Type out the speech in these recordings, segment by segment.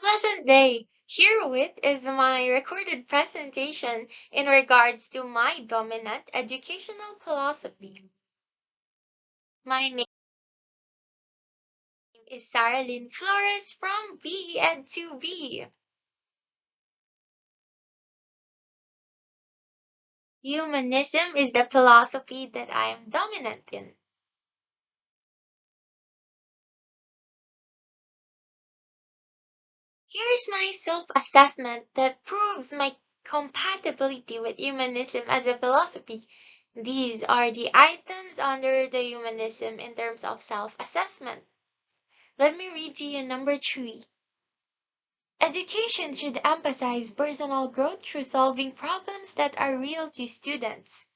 Pleasant day. Herewith is my recorded presentation in regards to my dominant educational philosophy. My name is Sarah Lynn Flores from BE Ed 2B. Humanism is the philosophy that I am dominant in. Here's my self-assessment that proves my compatibility with humanism as a philosophy. These are the items under the humanism in terms of self-assessment. Let me read to you number 3. Education should emphasize personal growth through solving problems that are real to students.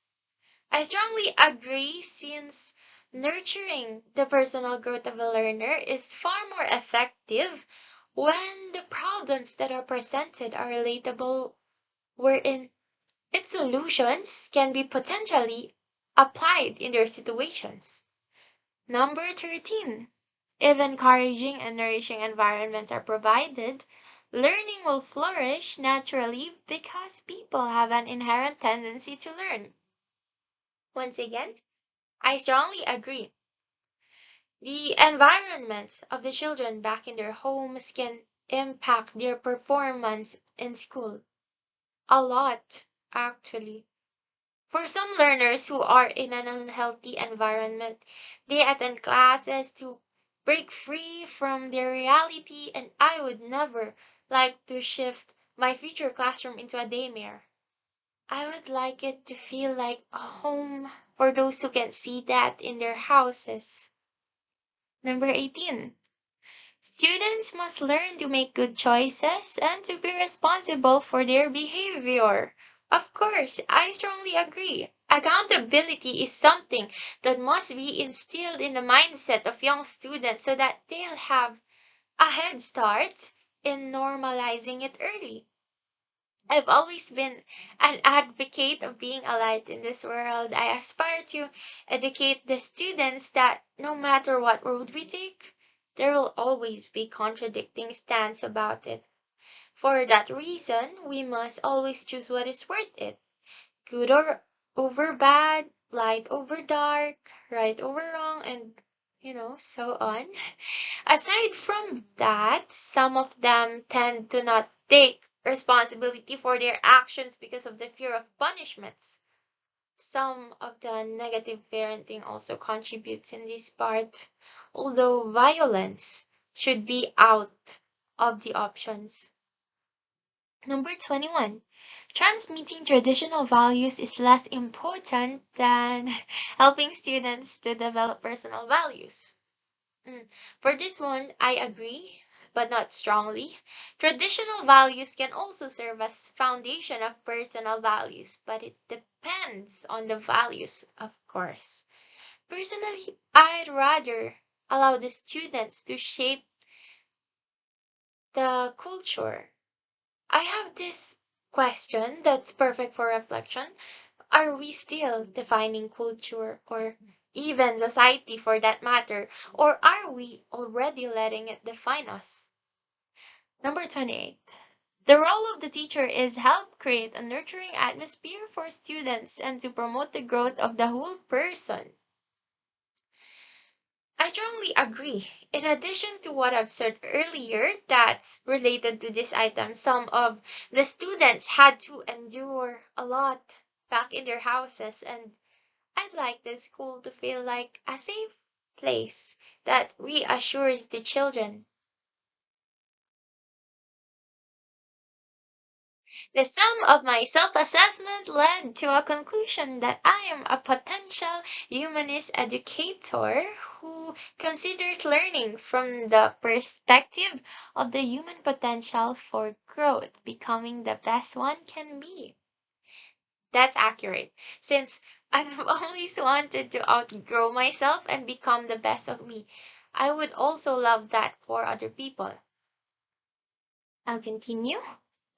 I strongly agree since nurturing the personal growth of a learner is far more effective when the problems that are presented are relatable, wherein its solutions can be potentially applied in their situations. Number 13. If encouraging and nourishing environments are provided, learning will flourish naturally because people have an inherent tendency to learn. Once again, I strongly agree. The environments of the children back in their homes can impact their performance in school. A lot, actually. For some learners who are in an unhealthy environment, they attend classes to break free from their reality, and I would never like to shift my future classroom into a daymare. I would like it to feel like a home for those who can see that in their houses. Number 18. Students must learn to make good choices and to be responsible for their behavior. Of course, I strongly agree. Accountability is something that must be instilled in the mindset of young students so that they'll have a head start in normalizing it early. I've always been an advocate of being a light in this world. I aspire to educate the students that no matter what road we take, there will always be contradicting stands about it. For that reason, we must always choose what is worth it. Good or over bad, light over dark, right over wrong, and so on. Aside from that, some of them tend to not take responsibility for their actions because of the fear of punishments. Some of the negative parenting also contributes in this part, although violence should be out of the options. Number 21. Transmitting traditional values is less important than helping students to develop personal values. For this one, I agree, but not strongly. Traditional values can also serve as foundation of personal values, but it depends on the values, of course. Personally, I'd rather allow the students to shape the culture. I have this question that's perfect for reflection. Are we still defining culture or even society for that matter, or are we already letting it define us? Number 28. The role of the teacher is help create a nurturing atmosphere for students and to promote the growth of the whole person. I strongly agree. In addition to what I've said earlier that's related to this item, some of the students had to endure a lot back in their houses, and I'd like the school to feel like a safe place that reassures the children. The sum of my self-assessment led to a conclusion that I am a potential humanist educator who considers learning from the perspective of the human potential for growth, becoming the best one can be. That's accurate, since I've always wanted to outgrow myself and become the best of me. I would also love that for other people. I'll continue.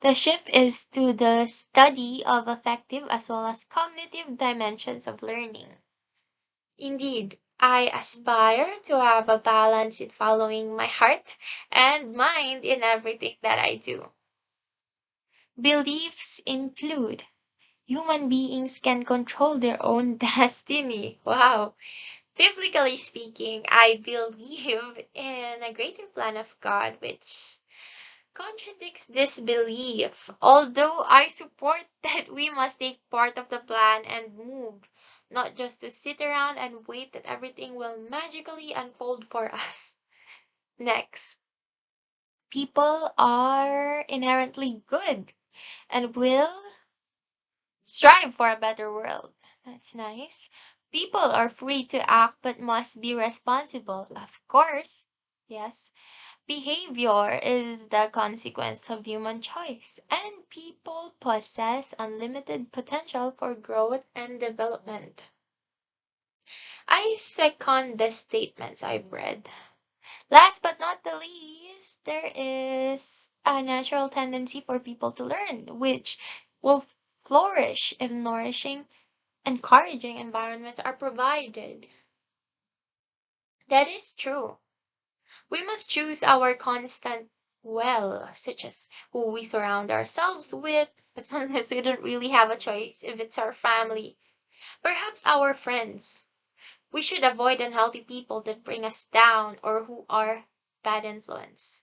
The shift is to the study of affective as well as cognitive dimensions of learning. Indeed, I aspire to have a balance in following my heart and mind in everything that I do. Beliefs include human beings can control their own destiny. Wow. Biblically speaking, I believe in a greater plan of God, which contradicts this belief. Although I support that we must take part of the plan and move, not just to sit around and wait that everything will magically unfold for us. Next, people are inherently good and will strive for a better world. That's nice. People are free to act but must be responsible. Of course. Yes. Behavior is the consequence of human choice, and people possess unlimited potential for growth and development. I second the statements I've read. Last but not the least, there is a natural tendency for people to learn, which will flourish if nourishing, encouraging environments are provided. That is true. We must choose our constant well, such as who we surround ourselves with, but sometimes we don't really have a choice if it's our family, perhaps our friends. We should avoid unhealthy people that bring us down or who are bad influence.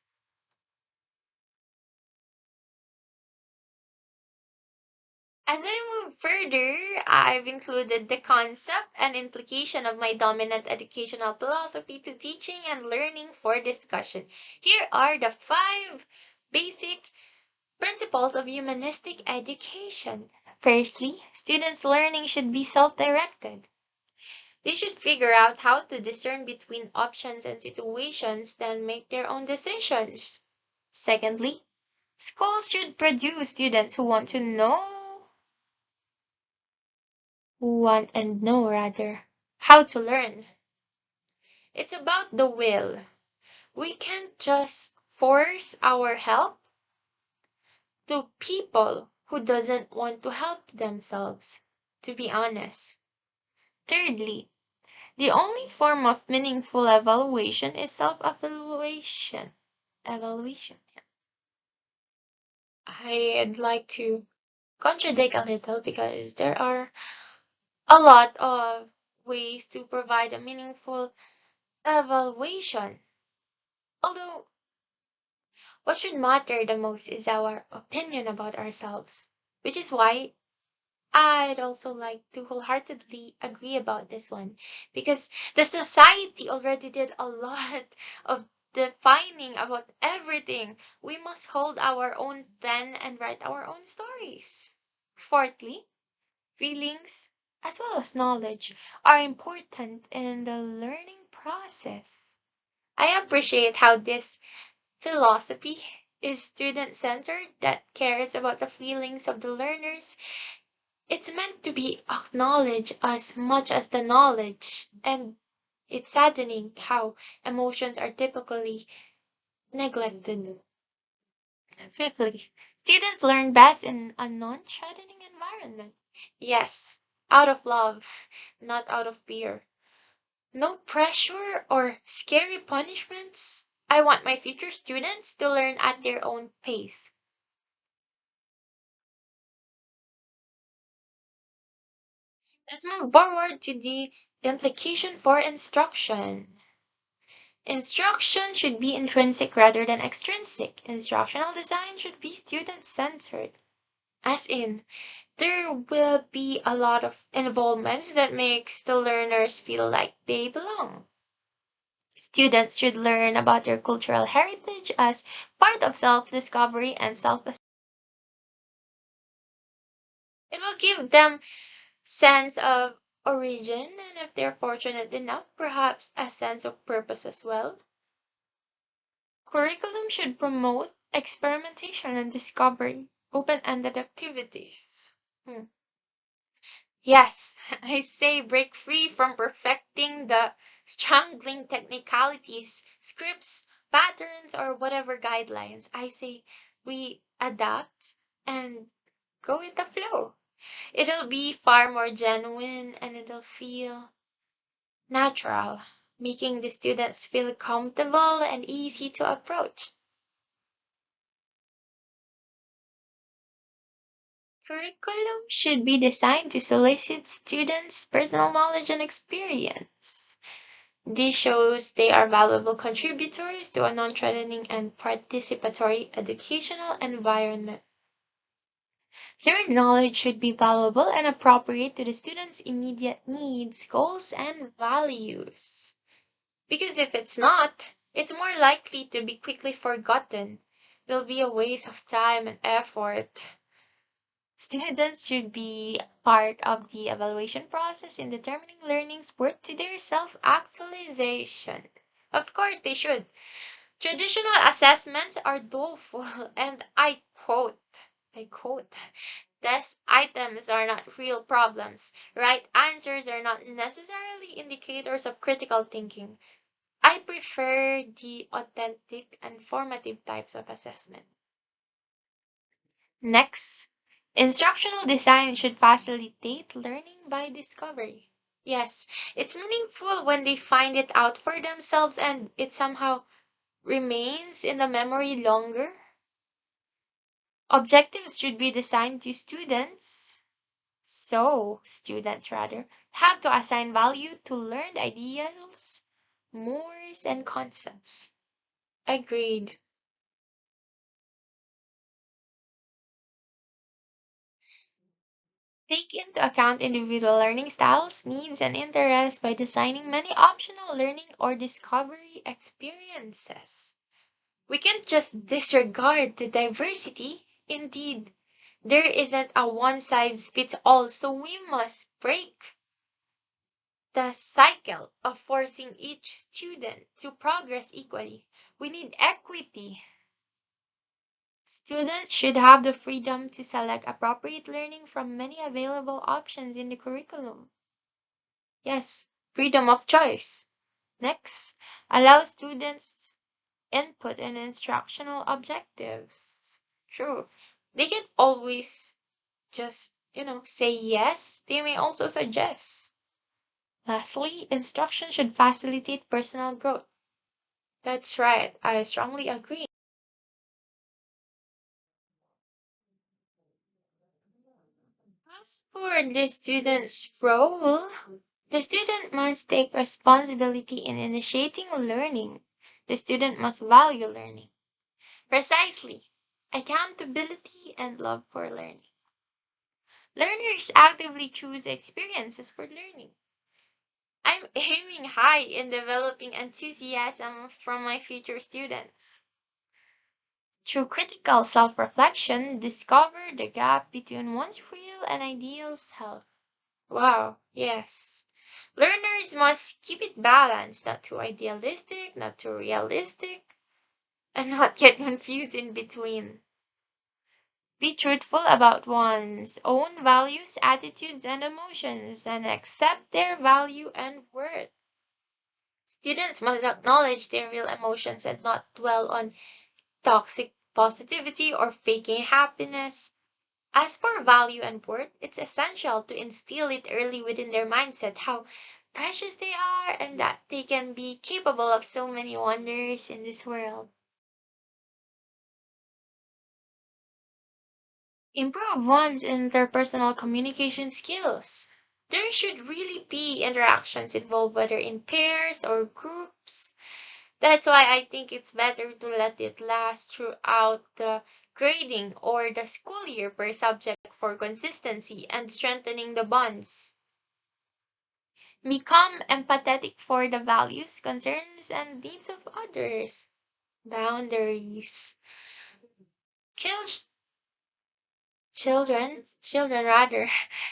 As I move further, I've included the concept and implication of my dominant educational philosophy to teaching and learning for discussion. Here are the five basic principles of humanistic education. Firstly, students' learning should be self-directed. They should figure out how to discern between options and situations, then make their own decisions. Secondly, schools should produce students who want to know, who want and know rather, how to learn. It's about the will. We can't just force our help to people who doesn't want to help themselves, to be honest. Thirdly, the only form of meaningful evaluation is self-evaluation. Evaluation. I'd like to contradict a little because there are a lot of ways to provide a meaningful evaluation. Although, what should matter the most is our opinion about ourselves, which is why I'd also like to wholeheartedly agree about this one because the society already did a lot of defining about everything. We must hold our own pen and write our own stories. Fourthly, feelings as well as knowledge are important in the learning process. I appreciate how this philosophy is student centered that cares about the feelings of the learners. It's meant to be acknowledged as much as the knowledge, and it's saddening how emotions are typically neglected. Fifthly, students learn best in a non-threatening environment. Yes, out of love, not out of fear. No pressure or scary punishments. I want my future students to learn at their own pace. Let's move forward to the implication for instruction. Instruction should be intrinsic rather than extrinsic. Instructional design should be student-centered. As in, there will be a lot of involvements that makes the learners feel like they belong. Students should learn about their cultural heritage as part of self-discovery and self-esteem. It will give them sense of origin and if they're fortunate enough, perhaps a sense of purpose as well. Curriculum should promote experimentation and discovery, open-ended activities. Hmm. Yes, I say break free from perfecting the strangling technicalities, scripts, patterns, or whatever guidelines. I say we adapt and go with the flow. It'll be far more genuine and it'll feel natural, making the students feel comfortable and easy to approach. Curriculum should be designed to solicit students' personal knowledge and experience. This shows they are valuable contributors to a non-threatening and participatory educational environment. Learned knowledge should be valuable and appropriate to the student's immediate needs, goals, and values. Because if it's not, it's more likely to be quickly forgotten. It'll be a waste of time and effort. Students should be part of the evaluation process in determining learning's worth to their self-actualization. Of course, they should. Traditional assessments are doleful, and I quote, test items are not real problems. Right answers are not necessarily indicators of critical thinking. I prefer the authentic and formative types of assessment. Next, instructional design should facilitate learning by discovery. Yes, it's meaningful when they find it out for themselves and it somehow remains in the memory longer. Objectives should be designed to students, so students rather have to assign value to learned ideas, mores, and concepts. Agreed. Take into account individual learning styles, needs, and interests by designing many optional learning or discovery experiences. We can't just disregard the diversity. Indeed, there isn't a one size fits all, so we must break the cycle of forcing each student to progress equally. We need equity. Students should have the freedom to select appropriate learning from many available options in the curriculum. Yes, freedom of choice. Next, allow students input in instructional objectives. True. They can always just, say yes. They may also suggest. Lastly, instruction should facilitate personal growth. That's right. I strongly agree. As for the student's role, the student must take responsibility in initiating learning. The student must value learning. Precisely. Accountability and love for learning. Learners actively choose experiences for learning. I'm aiming high in developing enthusiasm from my future students. Through critical self reflection, discover the gap between one's real and ideal self. Wow, yes. Learners must keep it balanced, not too idealistic, not too realistic, and not get confused in between. Be truthful about one's own values, attitudes, and emotions, and accept their value and worth. Students must acknowledge their real emotions and not dwell on toxic positivity or faking happiness. As for value and worth, it's essential to instill it early within their mindset how precious they are and that they can be capable of so many wonders in this world. Improve one's interpersonal communication skills. There should really be interactions involved, whether in pairs or groups. That's why I think it's better to let it last throughout the grading or the school year per subject for consistency and strengthening the bonds. Become empathetic for the values, concerns, and needs of others. Boundaries. Kill children rather,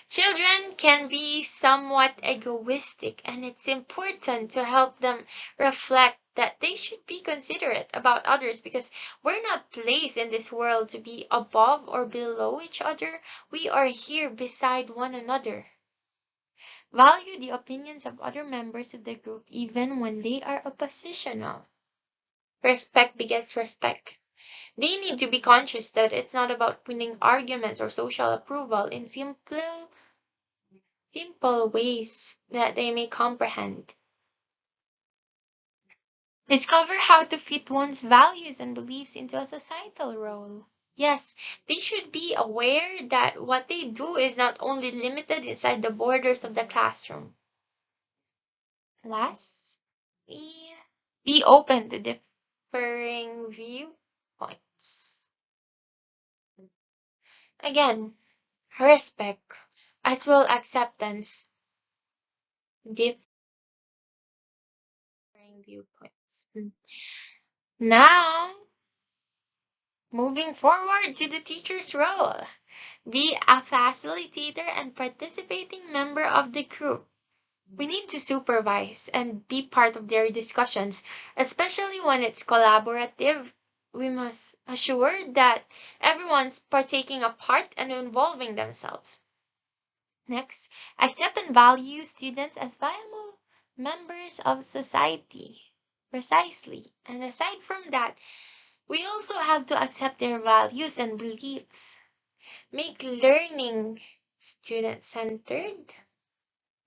children can be somewhat egoistic, and it's important to help them reflect that they should be considerate about others because we're not placed in this world to be above or below each other. We are here beside one another. Value the opinions of other members of the group even when they are oppositional. Respect begets respect. They need to be conscious that it's not about winning arguments or social approval in simple ways that they may comprehend. Discover how to fit one's values and beliefs into a societal role. Yes, they should be aware that what they do is not only limited inside the borders of the classroom. Last, be open to differing viewpoints. Again, respect as well acceptance differing viewpoints. Now, moving forward to the teacher's role. Be a facilitator and participating member of the group. We need to supervise and be part of their discussions, especially when it's collaborative. We must assure that everyone's partaking a part and involving themselves. Next, accept and value students as viable members of society. Precisely. And aside from that, we also have to accept their values and beliefs. Make learning student-centered.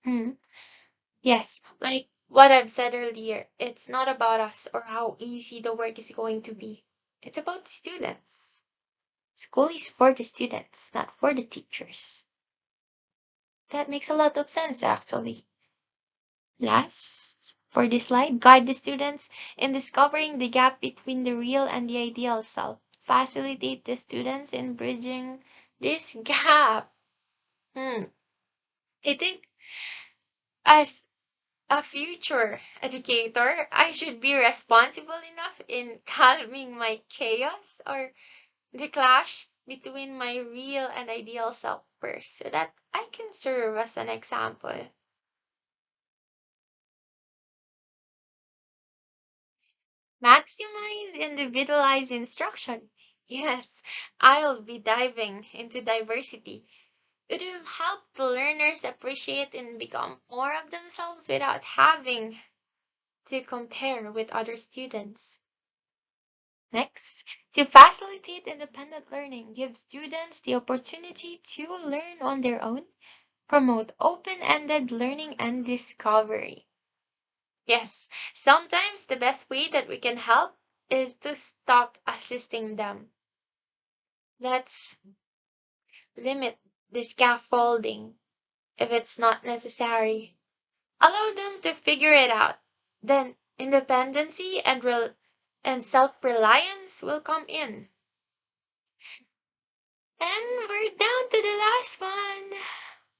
Hmm. Yes, like what I've said earlier, it's not about us or how easy the work is going to be. It's about the students. School is for the students, not for the teachers. That makes a lot of sense, actually. Last, for this slide, guide the students in discovering the gap between the real and the ideal self. Facilitate the students in bridging this gap. Hmm. I think as a future educator, I should be responsible enough in calming my chaos or the clash between my real and ideal self first so that I can serve as an example. Maximize individualized instruction. Yes, I'll be diving into diversity. It will help the learners appreciate and become more of themselves without having to compare with other students. Next, to facilitate independent learning, give students the opportunity to learn on their own, promote open-ended learning and discovery. Yes, sometimes the best way that we can help is to stop assisting them. Let's limit the scaffolding if it's not necessary. Allow them to figure it out. Then independency and self-reliance will come in. And we're down to the last one.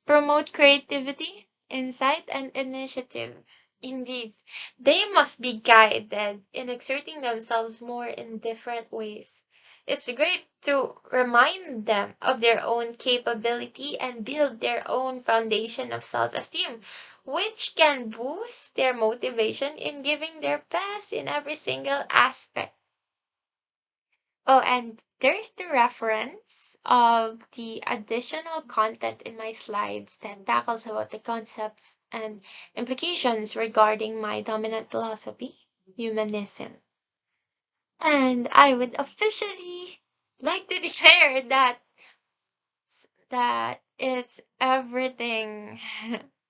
Promote creativity, insight, and initiative. Indeed, they must be guided in exerting themselves more in different ways. It's great to remind them of their own capability and build their own foundation of self-esteem, which can boost their motivation in giving their best in every single aspect. Oh, and there's the reference of the additional content in my slides that tackles about the concepts and implications regarding my dominant philosophy, humanism. And I would officially like to declare that it's everything.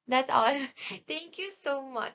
That's all. Thank you so much.